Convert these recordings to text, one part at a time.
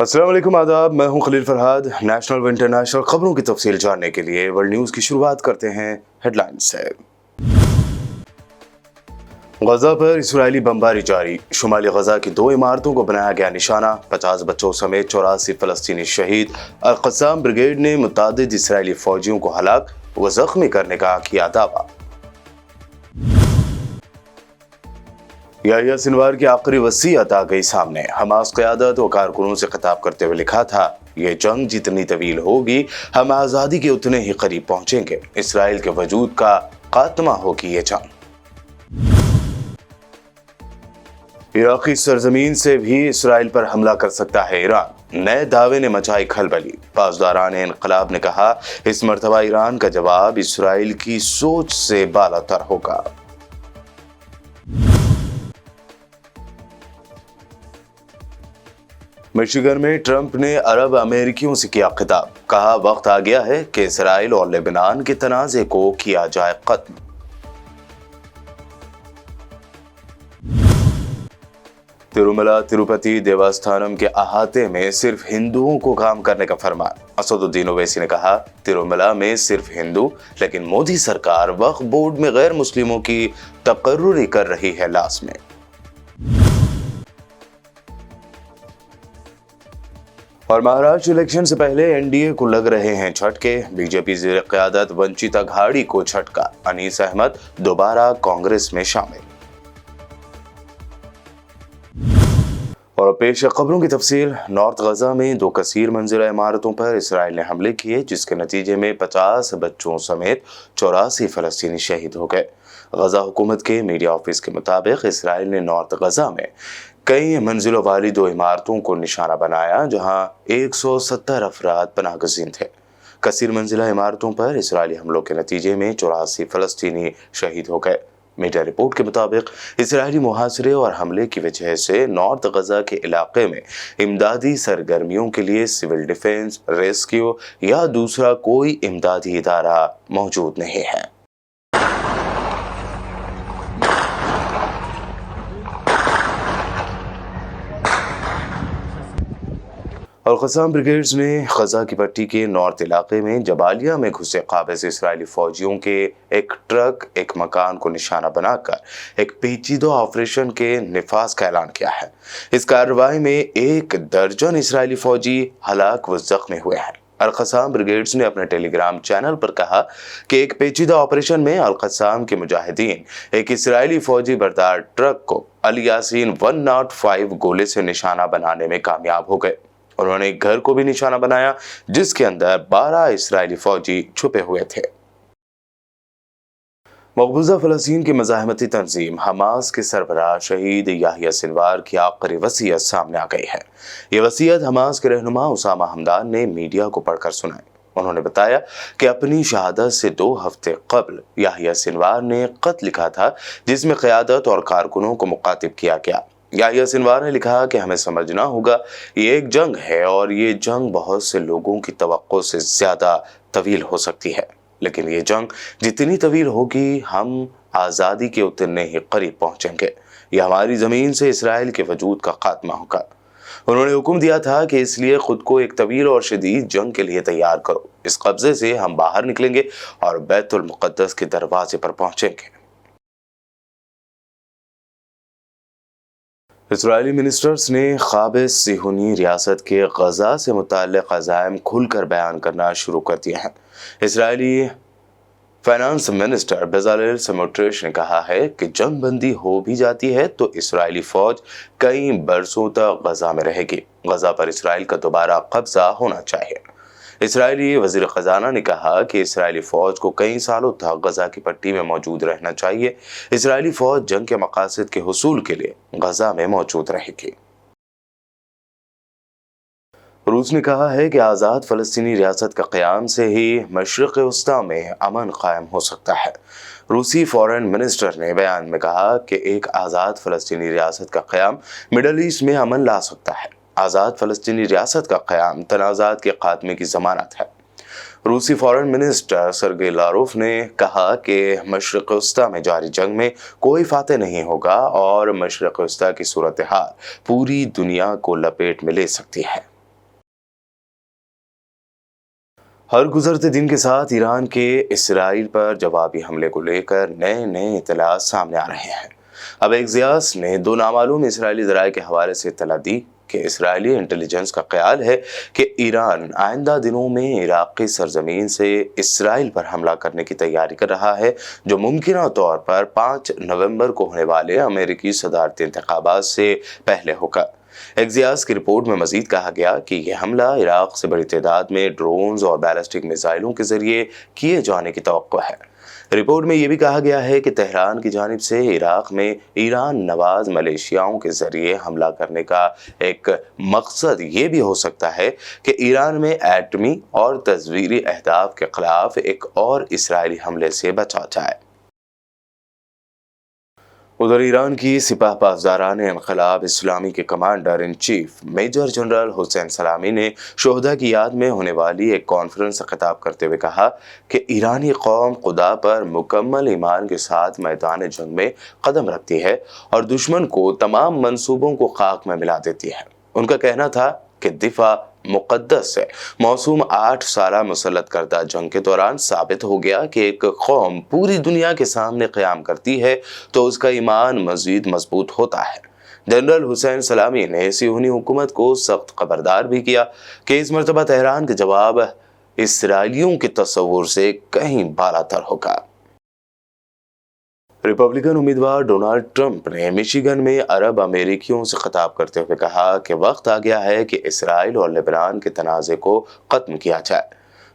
अस्सलाम वालेकुम, आदाब। मैं हूं खलील फरहाद। नेशनल व इंटरनेशनल खबरों की तफसील जानने के लिए वर्ल्ड न्यूज़ की शुरुआत करते हैं हेडलाइंस से। गजा पर इजरायली बमबारी जारी। शुमाली गजा की 2 इमारतों को बनाया गया निशाना। 50 बच्चों समेत 84 फलस्तीनी शहीद। अल-क़स्साम ब्रिगेड ने मुतादिद इजरायली फौजियों को हलाक व जख्मी करने का किया दावा। याहिया सिनवार की आखिरी वसीयत आ गई सामने। हमास क़यादत व कारकुनों से खिताब करते हुए लिखा था, ये जंग जितनी तवील होगी हम आज़ादी के उतने ही करीब पहुंचेंगे। इसराइल के वजूद का खात्मा होगी ये जंग। इराकी सरजमीन से भी इसराइल पर हमला कर सकता है ईरान। नए दावे ने मचाई खलबली। पासदारान इनकलाब ने कहा, इस मर्तबा ईरान का जवाब इसराइल की सोच से बालातर होगा। मिशिगन में ट्रंप ने अरब अमेरिकियों से किया खिताब। कहा, वक्त आ गया है कि इसराइल और लेबनान के तनाज़े को किया जाए खत्म। तिरुमला तिरुपति देवस्थानम के अहाते में सिर्फ हिंदुओं को काम करने का फरमान। असदुद्दीन ओवैसी ने कहा, तिरुमला में सिर्फ हिंदू, लेकिन मोदी सरकार वक्फ बोर्ड में गैर मुस्लिमों की तकर्रुरी कर रही है लाज़मी। और महाराष्ट्र इलेक्शन से पहले एनडीए को लग रहे हैं झटके। बीजेपी ज़ेर क़यादत वंचित अघाड़ी को झटका। अनीस अहमद दोबारा कांग्रेस में शामिल। और पेश खबरों की तफसील। नॉर्थ गजा में 2 कसीर मंजिला इमारतों पर इसराइल ने हमले किए, जिसके नतीजे में 50 बच्चों समेत 84 फलस्तीनी शहीद हो गए। गजा हुकूमत के मीडिया ऑफिस के मुताबिक इसराइल ने नॉर्थ गजा में कई मंजिलों वाली 2 इमारतों को निशाना बनाया, जहां 170 अफराद पनाहगज़ीन थे। कसीर मंजिला इमारतों पर इसराइली हमलों के नतीजे में 84 फलस्तीनी शहीद हो गए। मीडिया रिपोर्ट के मुताबिक इसराइली मुहासरे और हमले की वजह से नॉर्थ गजा के इलाके में इमदादी सरगर्मियों के लिए सिविल डिफेंस, रेस्क्यू या दूसरा कोई इमदादी इदारा मौजूद नहीं है। अल-क़स्साम ब्रिगेड्स ने गजा की पट्टी के नॉर्थ इलाके में जबालिया में घुसे काबिज़ इसराइली फौजियों के एक ट्रक, एक मकान को निशाना बनाकर एक पेचीदा ऑपरेशन के निफाज का ऐलान किया है। इस कार्रवाई में 1 दर्जन इसराइली फौजी हलाक व जख्मी हुए हैं। अल-क़स्साम ब्रिगेड्स ने अपने टेलीग्राम चैनल पर कहा कि एक पेचीदा ऑपरेशन में अल-क़स्साम के मुजाहिदीन एक इसराइली फौजी बरदार ट्रक को अल यासीन 105 गोले से निशाना बनाने में कामयाब हो गए। उन्होंने एक घर को भी निशाना बनाया, जिसके अंदर 12 इसराइली फौजी छुपे हुए थे। मकबूजा फ़लस्तीन की मज़ाहमती तंजीम हमास के सरबराह शहीद याहिया सिनवार की आखिरी वसीयत सामने आ गई है। ये वसीयत हमास के रहनुमा उसामा हमदान ने मीडिया को पढ़कर सुनाई। उन्होंने बताया कि अपनी शहादत से 2 हफ्ते कबल याहिया सिनवार ने खत लिखा था, जिसमें क़यादत और कारकुनों को मुखातिब किया गया। याहिया सिनवार ने लिखा कि हमें समझना होगा, ये एक जंग है और ये जंग बहुत से लोगों की तवक्को से ज़्यादा तवील हो सकती है, लेकिन ये जंग जितनी तवील होगी हम आज़ादी के उतने ही करीब पहुंचेंगे। ये हमारी ज़मीन से इसराइल के वजूद का खात्मा होगा। उन्होंने हुक्म दिया था कि इसलिए खुद को एक तवील और शदीद जंग के लिए तैयार करो। इस कब्जे से हम बाहर निकलेंगे और बैतुल मुक़द्दस के दरवाजे पर पहुंचेंगे। इजरायली मिनिस्टर्स ने क़ाबिज़ सिहूनी रियासत के गजा से मुताल्लिक़ अज़ाइम खुलकर बयान करना शुरू कर दिए हैं। इजरायली फाइनेंस मिनिस्टर बेज़ालेल स्मोट्रिच ने कहा है कि जंग बंदी हो भी जाती है तो इसराइली फ़ौज कई बरसों तक गजा में रहेगी। गजा पर इसराइल का दोबारा कब्जा होना चाहिए। इसराइली वज़ीर ख़जाना ने कहा कि इसराइली फ़ौज को कई सालों तक गजा की पट्टी में मौजूद रहना चाहिए। इसराइली फ़ौज जंग के मकासद के हुसूल के लिए गजा में मौजूद रहेगी। रूस ने कहा है कि आज़ाद फ़लस्तीनी रियासत का क़याम से ही मशरिक़ वस्ता में अमन कायम हो सकता है। रूसी फॉरेन मिनिस्टर ने बयान में कहा कि एक आज़ाद फ़लस्तीनी रियासत का क़याम मिडल ईस्ट में अमन ला सकता है। आज़ाद फ़लस्तीनी रियासत का क़याम तनाज़ात के ख़ात्मे की ज़मानत है। रूसी फॉरेन मिनिस्टर सर्गेई लारोव ने कहा कि मशरिक़ वस्ता में जारी जंग में कोई फातह नहीं होगा और मशरिक़ वस्ता की सूरत हाल पूरी दुनिया को लपेट में ले सकती है। हर गुजरते दिन के साथ ईरान के इसराइल पर जवाबी हमले को लेकर नए इत्तलात सामने आ रहे हैं। अब एक्सियोस ने दो नामालूम इसराइली ज़राए के हवाले से इत्तला दी कि इसराइली इंटेलिजेंस का ख्याल है कि ईरान आइंदा दिनों में इराक़ी सरजमीन से इसराइल पर हमला करने की तैयारी कर रहा है, जो मुमकिन तौर पर 5 नवंबर को होने वाले अमेरिकी सदारती इंतखाबात से पहले होगा। एक्सियोस की रिपोर्ट में मजीद कहा गया कि यह हमला इराक़ से बड़ी तादाद में ड्रोन्स और बैलिस्टिक मिसाइलों के जरिए किए जाने की तवक्को है। रिपोर्ट में यह भी कहा गया है कि तेहरान की जानिब से इराक़ में ईरान नवाज मलेशियाओं के जरिए हमला करने का एक मकसद ये भी हो सकता है कि ईरान में एटमी और तस्वीरी अहदाफ के खिलाफ एक और इसराइली हमले से बचा जाए। उधर ईरान की सिपाह पासदारान इनक़लाब इस्लामी के commander in chief major general Hossein Salami ने शोहदा की याद में होने वाली एक कॉन्फ्रेंस से खिताब करते हुए कहा कि ईरानी कौम खुदा पर मुकम्मल ईमान के साथ मैदान जंग में कदम रखती है और दुश्मन को तमाम मंसूबों को खाक में मिला देती है। उनका कहना था कि दिफा मुक़द्दस है। मौसूम 8 साला मुसल्लत करदा जंग के दौरान साबित हो गया कि एक कौम पूरी दुनिया के सामने क़याम करती है तो उसका ईमान मज़ीद मजबूत होता है। जनरल हुसैन सलामी ने सियोनी हुकूमत को सख्त खबरदार भी किया कि इस मरतबा तेहरान का जवाब इसराइलियों के तस्वुर से कहीं बालातर होगा। रिपब्लिकन उम्मीदवार डोनाल्ड ट्रंप ने मिशिगन में अरब अमेरिकियों से खिताब करते हुए कहा कि वक्त आ गया है कि इसराइल और लेबनान के तनाज़े को ख़त्म किया जाए।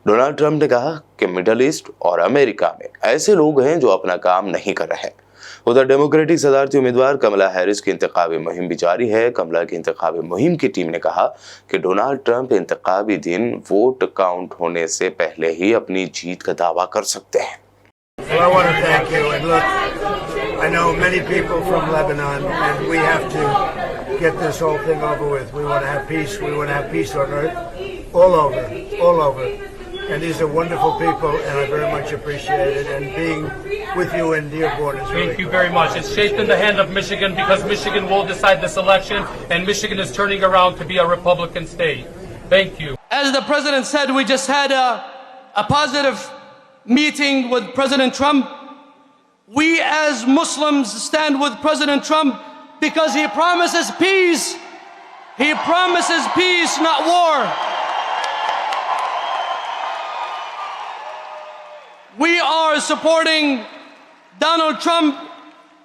डोनाल्ड ट्रंप ने कहा कि मिडल ईस्ट और अमेरिका में ऐसे लोग हैं जो अपना काम नहीं कर रहे। उधर डेमोक्रेटिक सदारती उम्मीदवार कमला हैरिस की इंतखाबी मुहिम भी जारी है। कमला की इंतखाबी मुहिम की टीम ने कहा कि डोनाल्ड ट्रंप इंतखाबी दिन वोट काउंट होने से पहले ही अपनी जीत का दावा कर सकते हैं। Well, I want to thank you. And look, I know many people from Lebanon, and we have to get this whole thing over with. We want to have peace. We want to have peace on earth, all over, all over. And these are wonderful people, and I very much appreciate it. And being with you in Dearborn is really Thank you very much. It's shaped in the hand of Michigan because Michigan will decide this election, and Michigan is turning around to be a Republican state. Thank you. As the president said, we just had a positive meeting with President Trump. We as Muslims stand with President Trump because he promises peace. He promises peace, not war. We are supporting Donald Trump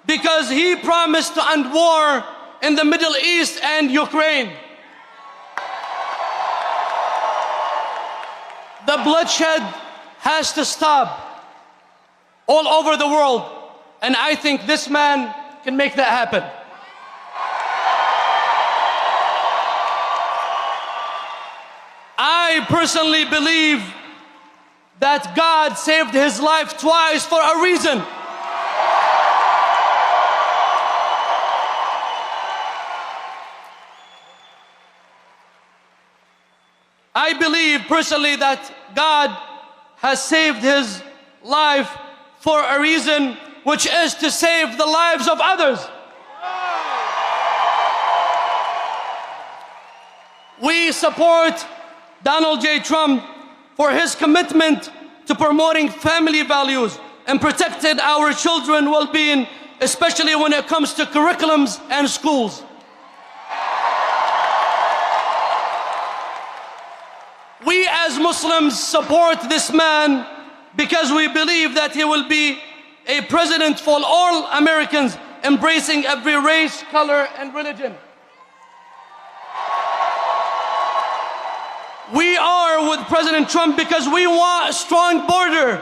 because he promised to end war in the Middle East and Ukraine. The bloodshed has to stop all over the world, and I think this man can make that happen. I personally believe that God saved his life twice for a reason. I believe personally that God has saved his life for a reason, which is to save the lives of others. We support Donald J. Trump for his commitment to promoting family values and protecting our children's well-being, especially when it comes to curriculums and schools. We as Muslims support this man because we believe that he will be a president for all Americans, embracing every race, color, and religion. We are with President Trump because we want a strong border.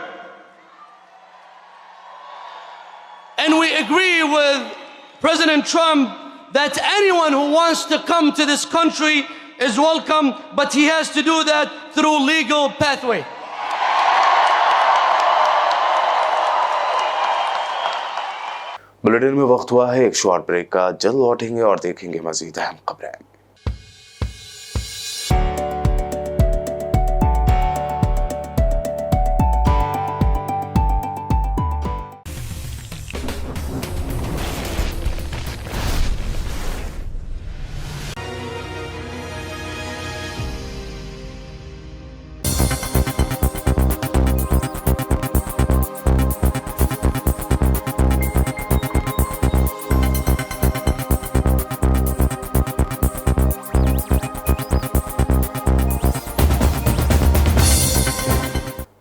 And we agree with President Trump that anyone who wants to come to this country is welcome, but he has to do that through legal pathway. Bulletin में वक्त हुआ है एक short break का। जल्द लौटेंगे और देखेंगे मजीद अहम खबरें।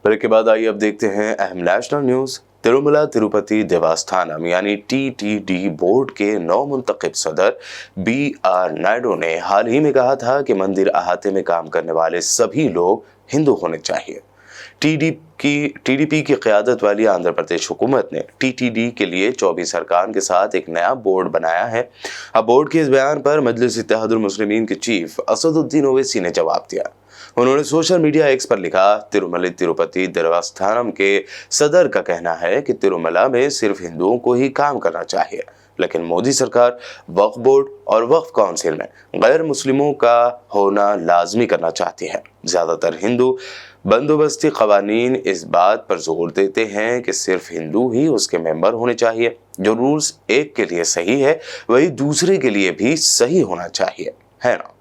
ब्रेक के बाद आइए अब देखते हैं अहम नेशनल न्यूज। तिरुमला तिरुपति देवस्थानम यानी टीटीडी बोर्ड के नौ मुंतखब सदर BR नायडू ने हाल ही में कहा था कि मंदिर अहाते में काम करने वाले सभी लोग हिंदू होने चाहिए। टीडीपी की क़यादत वाली आंध्र प्रदेश हुकूमत ने टीटीडी के लिए 24 अरकान के साथ एक नया बोर्ड बनाया है। अब बोर्ड के इस बयान पर मजलिस इत्तेहादुल मुस्लिमीन के चीफ असदुद्दीन ओवैसी ने जवाब दिया। उन्होंने सोशल मीडिया एक्स पर लिखा, तिरुमला तिरुपति देवस्थानम के सदर का कहना है कि तिरुमला में सिर्फ हिंदुओं को ही काम करना चाहिए, लेकिन मोदी सरकार वक्फ बोर्ड और वक्फ काउंसिल में गैर मुस्लिमों का होना लाजमी करना चाहती है। ज्यादातर हिंदू बंदोबस्ती कवानीन इस बात पर जोर देते हैं कि सिर्फ हिंदू ही उसके मेंबर होने चाहिए। जो रूल्स एक के लिए सही है वही दूसरे के लिए भी सही होना चाहिए, है ना।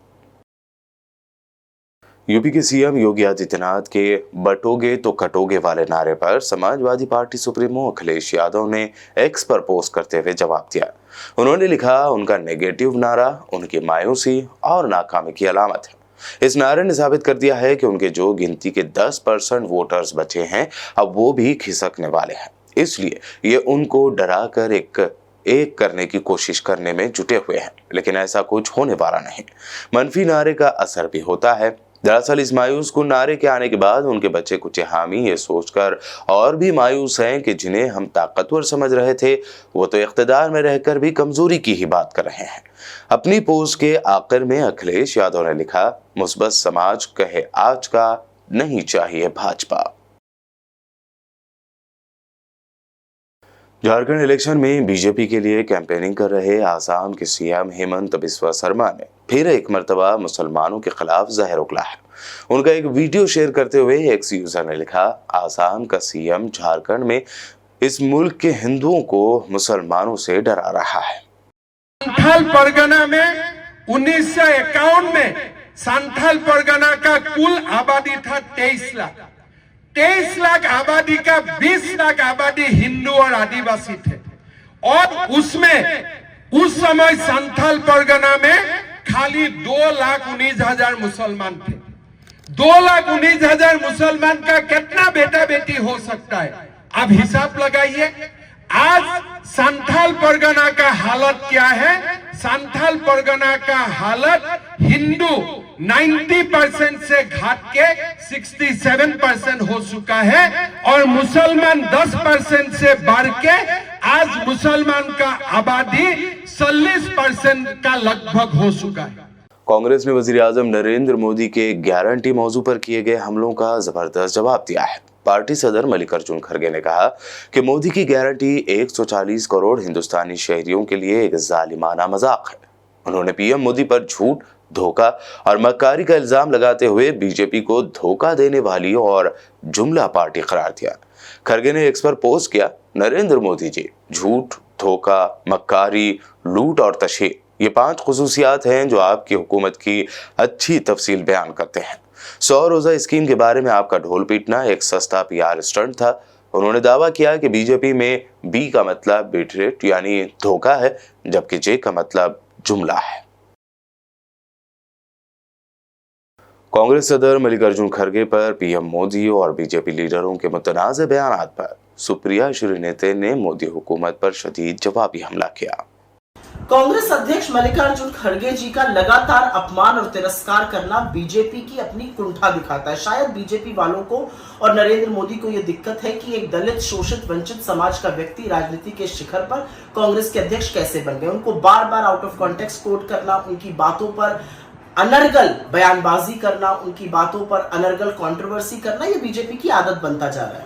यूपी के सीएम योगी आदित्यनाथ के बटोगे तो कटोगे वाले नारे पर समाजवादी पार्टी सुप्रीमो अखिलेश यादव ने एक्स पर पोस्ट करते हुए जवाब दिया। उन्होंने लिखा, उनका नेगेटिव नारा उनकी मायूसी और नाकामी की अलामत है। इस नारे ने साबित कर दिया है कि उनके जो गिनती के 10% वोटर्स बचे हैं अब वो भी खिसकने वाले हैं। इसलिए ये उनको डरा कर एक करने की कोशिश करने में जुटे हुए हैं, लेकिन ऐसा कुछ होने वाला नहीं। मनफी नारे का असर भी होता है। दरअसल इस मायूस को नारे के आने के बाद उनके बच्चे कुछ हामी ये सोचकर और भी मायूस हैं कि जिन्हें हम ताकतवर समझ रहे थे वो तो इख्तिदार में रहकर भी कमजोरी की ही बात कर रहे हैं। अपनी पोस्ट के आखिर में अखिलेश यादव ने लिखा, मुस्बत समाज कहे आज का नहीं चाहिए भाजपा। झारखंड इलेक्शन में बीजेपी के लिए कैंपेनिंग कर रहे आसाम के सीएम हेमंत बिस्वा शर्मा ने फिर एक मर्तबा मुसलमानों के खिलाफ जहर उगला है। उनका एक वीडियो शेयर करते हुए एक्स यूजर ने लिखा, आसाम का सीएम झारखंड में इस मुल्क के हिंदुओं को मुसलमानों से डरा रहा है। संथाल परगना में 1951 में संथाल परगना का कुल आबादी था 23 लाख। 23 लाख आबादी का 20 लाख आबादी हिंदू और आदिवासी थे, और उसमें उस समय संथाल परगना में खाली 2,19,000 मुसलमान थे। 2,19,000 मुसलमान का कितना बेटा बेटी हो सकता है, आप हिसाब लगाइए। आज संथाल परगना का हालत क्या है? संथाल परगना का हालत हिंदू 90% से घट के 67% हो चुका है, और मुसलमान 10% से बढ़ के आज मुसलमान का आबादी 40% का लगभग हो चुका है। कांग्रेस ने वजीर आजम नरेंद्र मोदी के गारंटी मौजू पर किए गए हमलों का जबरदस्त जवाब दिया है। पार्टी सदर मल्लिकार्जुन खड़गे ने कहा कि मोदी की गारंटी 140 करोड़ हिंदुस्तानी शहरियों के लिए एक जालिमाना मजाक है। उन्होंने पीएम मोदी पर झूठ, धोखा और मक्कारी का इल्जाम लगाते हुए बीजेपी को धोखा देने वाली और जुमला पार्टी करार दिया। खड़गे ने एक्स पर पोस्ट किया, नरेंद्र मोदी जी झूठ, धोखा, मक्कारी, लूट और तशहीर, ये 5 खुसूसियात हैं जो आपकी हुकूमत की अच्छी तफसील बयान करते हैं। 100 रोजा स्कीम के बारे में आपका ढोल पीटना एक सस्ता PR स्टंट था। उन्होंने दावा किया कि बीजेपी में B का मतलब बिटरेट यानी धोखा है, जबकि J का मतलब जुमला है। कांग्रेस सदर मल्लिकार्जुन खड़गे पर पीएम मोदी और बीजेपी लीडरों के मुतनाज़ बयानात पर सुप्रिया श्रीनेते ने मोदी हुकूमत पर शदीद जवाबी हमला किया। कांग्रेस अध्यक्ष मल्लिकार्जुन खड़गे जी का लगातार अपमान और तिरस्कार करना बीजेपी की अपनी कुंठा दिखाता है। शायद बीजेपी वालों को और नरेंद्र मोदी को यह दिक्कत है कि एक दलित, शोषित, वंचित समाज का व्यक्ति राजनीति के शिखर पर कांग्रेस के अध्यक्ष कैसे बन गए। उनको बार बार आउट ऑफ कॉन्टेक्स्ट कोट करना, उनकी बातों पर अनर्गल बयानबाजी करना, उनकी बातों पर अनर्गल कंट्रोवर्सी करना, यह बीजेपी की आदत बनता जा रहा है।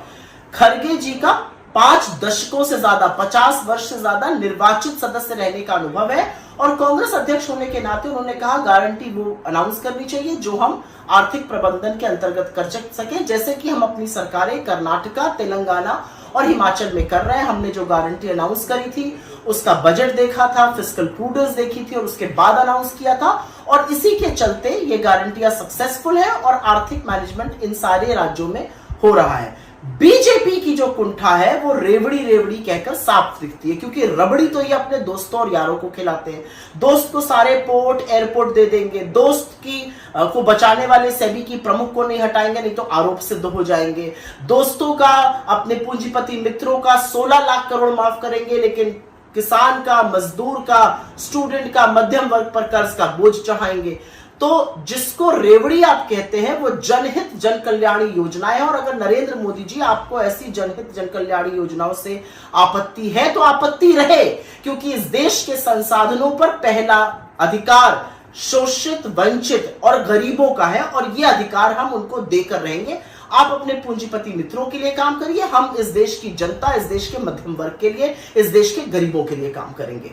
खड़गे जी का 5 दशकों से ज्यादा 50 वर्ष से ज्यादा निर्वाचित सदस्य रहने का अनुभव है और कांग्रेस अध्यक्ष होने के नाते उन्होंने कहा गारंटी वो अनाउंस करनी चाहिए जो हम आर्थिक प्रबंधन के अंतर्गत कर सके, जैसे कि हम अपनी सरकारें कर्नाटका, तेलंगाना और हिमाचल में कर रहे हैं। हमने जो गारंटी अनाउंस करी थी उसका बजट देखा था, फिस्कल प्रूडेंस देखी थी और उसके बाद अनाउंस किया था और इसी के चलते ये गारंटियां सक्सेसफुल है और आर्थिक मैनेजमेंट इन सारे राज्यों में हो रहा है। बीजेपी की जो कुंठा है वो रेवड़ी रेवड़ी कहकर साफ दिखती है, क्योंकि रबड़ी तो ये अपने दोस्तों और यारों को खिलाते हैं। दोस्त को सारे पोर्ट एयरपोर्ट दे देंगे, दोस्त की को बचाने वाले सेबी की प्रमुख को नहीं हटाएंगे, नहीं तो आरोप सिद्ध हो जाएंगे। दोस्तों का, अपने पूंजीपति मित्रों का 16 लाख करोड़ माफ करेंगे, लेकिन किसान का, मजदूर का, स्टूडेंट का, मध्यम वर्ग पर कर्ज का बोझ चढ़ाएंगे। तो जिसको रेवड़ी आप कहते हैं वो जनहित जन कल्याणी योजनाएं है और अगर नरेंद्र मोदी जी आपको ऐसी जनहित जन कल्याणी योजनाओं से आपत्ति है तो आपत्ति रहे, क्योंकि इस देश के संसाधनों पर पहला अधिकार शोषित, वंचित और गरीबों का है और ये अधिकार हम उनको देकर रहेंगे। आप अपने पूंजीपति मित्रों के लिए काम करिए, हम इस देश की जनता, इस देश के मध्यम वर्ग के लिए, इस देश के गरीबों के लिए काम करेंगे।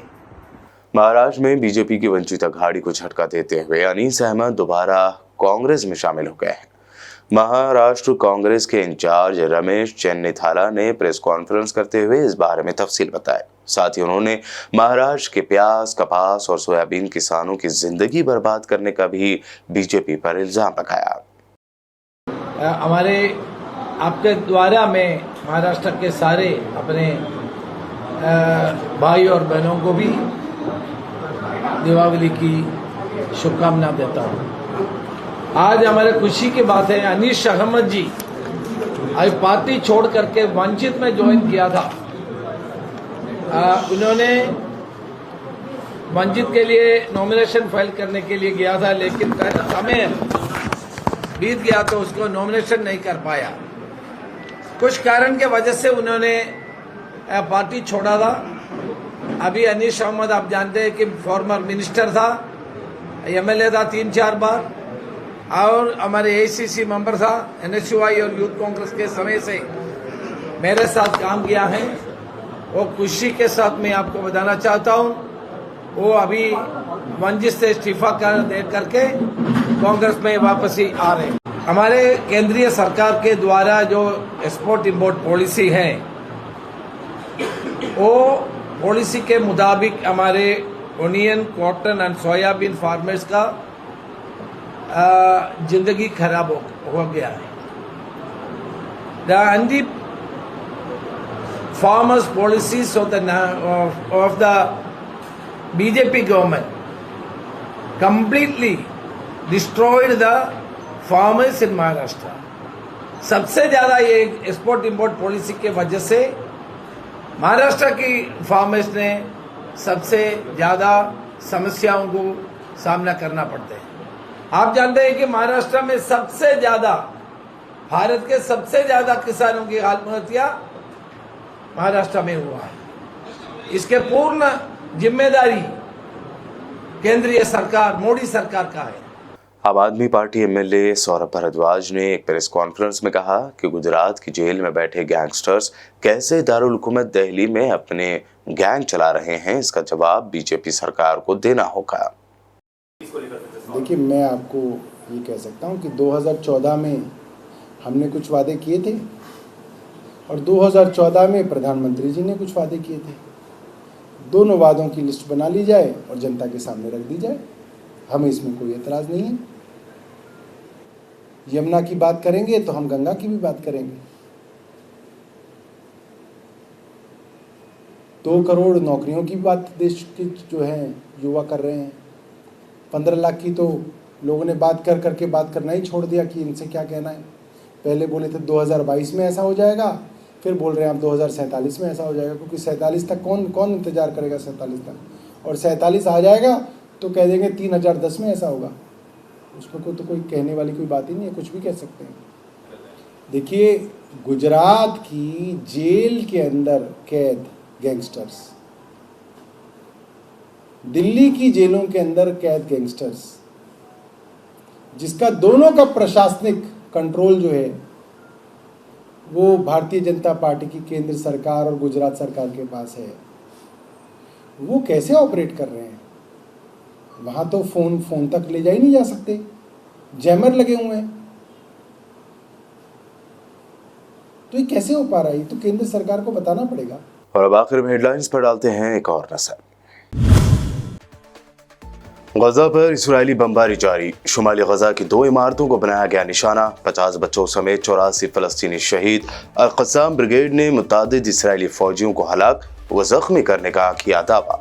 महाराष्ट्र में बीजेपी की वंचित अघाड़ी को झटका देते हुए अनीस अहमद दोबारा कांग्रेस में शामिल हो गए हैं। महाराष्ट्र कांग्रेस के इंचार्ज रमेश चेन्नीथाला ने प्रेस कॉन्फ्रेंस करते हुए इस बारे में तफसील बताया। साथ ही उन्होंने महाराष्ट्र के प्याज, कपास और सोयाबीन किसानों की जिंदगी बर्बाद करने का भी बीजेपी पर इल्जाम लगाया। हमारे आपके द्वारा मैं महाराष्ट्र के सारे अपने भाई और बहनों को भी दीपावली की शुभकामना देता हूँ। आज हमारे खुशी की बात है, अनीस अहमद जी आज पार्टी छोड़ करके वंचित में ज्वाइन किया था। उन्होंने वंचित के लिए नॉमिनेशन फाइल करने के लिए गया था, लेकिन समय बीत गया तो उसको नॉमिनेशन नहीं कर पाया। कुछ कारण के वजह से उन्होंने पार्टी छोड़ा था। अभी अनीस अहमद आप जानते हैं कि फॉर्मर मिनिस्टर था, एमएलए था 3-4 बार और हमारे एआईसीसी मेंबर था, एनएसयूआई और यूथ कांग्रेस के समय से मेरे साथ काम किया है। वो खुशी के साथ मैं आपको बताना चाहता हूँ, वो अभी वंचित से इस्तीफा कर दे करके कांग्रेस में वापसी आ रहे हैं। हमारे केंद्रीय सरकार के द्वारा जो एक्सपोर्ट इंपोर्ट पॉलिसी है, वो पॉलिसी के मुताबिक हमारे onion, cotton and soybean farmers का जिंदगी खराब हो गया है। The farmers policies of the BJP government completely destroyed the farmers in Maharashtra. सबसे ज्यादा ये एक्सपोर्ट इंपोर्ट पॉलिसी के वजह से महाराष्ट्र की फार्मर्स ने सबसे ज्यादा समस्याओं को सामना करना पड़ता है। आप जानते हैं कि महाराष्ट्र में सबसे ज्यादा, भारत के सबसे ज्यादा किसानों की आत्महत्या महाराष्ट्र में हुआ है। इसके पूर्ण जिम्मेदारी केंद्रीय सरकार, मोदी सरकार का है। आम आदमी पार्टी एमएलए सौरभ भारद्वाज ने एक प्रेस कॉन्फ्रेंस में कहा कि गुजरात की जेल में बैठे गैंगस्टर्स कैसे दारुल हुकूमत दिल्ली में अपने गैंग चला रहे हैं, इसका जवाब बीजेपी सरकार को देना होगा। देखिए, मैं आपको ये कह सकता हूँ कि 2014 में हमने कुछ वादे किए थे और 2014 में प्रधानमंत्री जी ने कुछ वादे किए थे। दोनों वादों की लिस्ट बना ली जाए और जनता के सामने रख दी जाए, हमें इसमें कोई एतराज़ नहीं है। यमुना की बात करेंगे तो हम गंगा की भी बात करेंगे। 2 करोड़ नौकरियों की बात देश के जो है युवा कर रहे हैं। 15 लाख की तो लोगों ने बात करके बात करना ही छोड़ दिया कि इनसे क्या कहना है। पहले बोले थे 2022 में ऐसा हो जाएगा, फिर बोल रहे हैं आप 2047 में ऐसा हो जाएगा, क्योंकि 47 तक कौन इंतजार करेगा 47 तक, और 47 आ जाएगा तो कह देंगे 3010 में ऐसा होगा। उसमें तो कोई कहने वाली कोई बात ही नहीं है, कुछ भी कह सकते हैं। देखिए, गुजरात की जेल के अंदर कैद गैंगस्टर्स, दिल्ली की जेलों के अंदर कैद गैंगस्टर्स, जिसका दोनों का प्रशासनिक कंट्रोल जो है वो भारतीय जनता पार्टी की केंद्र सरकार और गुजरात सरकार के पास है। वो कैसे ऑपरेट कर रहे हैं? वहाँ तो फोन तक ले जा ही नहीं जा सकते, जैमर लगे हुए हैं। तो ये कैसे हो पा रहा है? ये तो केंद्र सरकार को बताना पड़ेगा। और अब आखिर में हेडलाइंस पर डालते हैं एक और नजर। गजा पर इजरायली बमबारी जारी, शुमाली गजा की 2 इमारतों को बनाया गया निशाना, 50 बच्चों समेत 84 फलस्तीनी शहीद। अल-क़स्साम ब्रिगेड ने मुतादिद इजरायली फौजियों को हलाक व जख्मी करने का किया दावा।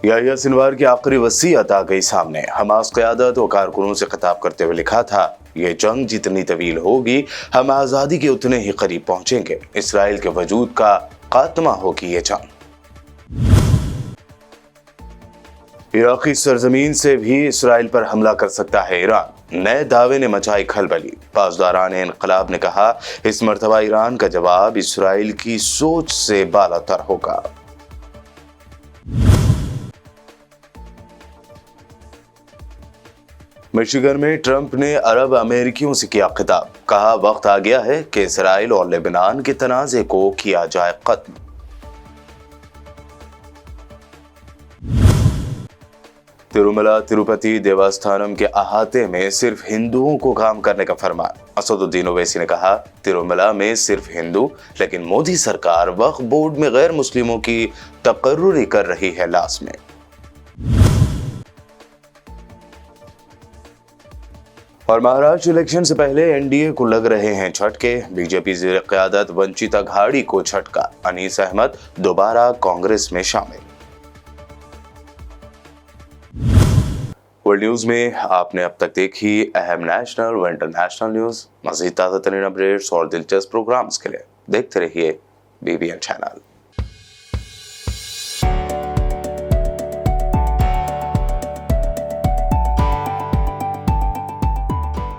याहिया सिनवार की आखिरी वसीयत आ गई सामने, हमास क़यादत व कारकुनों से खिताब करते हुए लिखा था, ये जंग जितनी तवील होगी हम आज़ादी के उतने ही करीब पहुंचेंगे, इसराइल के वजूद का खात्मा होगी ये जंग। इराकी सरजमीन से भी इसराइल पर हमला कर सकता है ईरान, नए दावे ने मचाई खलबली। पासदारान इनकलाब ने कहा, इस मर्तबा ईरान का जवाब इसराइल की सोच से बालातर होगा। मिशिगन में ट्रंप ने अरब अमेरिकियों से किया खिताब, कहा वक्त आ गया है कि इसराइल और लेबनान के तनाज़े को किया जाए खत्म। तिरुमला तिरुपति देवस्थानम के अहाते में सिर्फ हिंदुओं को काम करने का फरमान, असदुद्दीन ओवैसी ने कहा, तिरुमला में सिर्फ हिंदू, लेकिन मोदी सरकार वक्फ बोर्ड में गैर मुस्लिमों की तकर्रुरी कर रही है लाश में। और महाराष्ट्र इलेक्शन से पहले एनडीए को लग रहे हैं झटके, बीजेपी ज़ेर क़यादत वंचित अघाड़ी को झटका, अनीस अहमद दोबारा कांग्रेस में शामिल। वर्ल्ड न्यूज में आपने अब तक देखी अहम नेशनल व इंटरनेशनल न्यूज। मज़ीद ताज़ा तरीन अपडेट्स और दिलचस्प प्रोग्राम्स के लिए देखते रहिए BBN चैनल।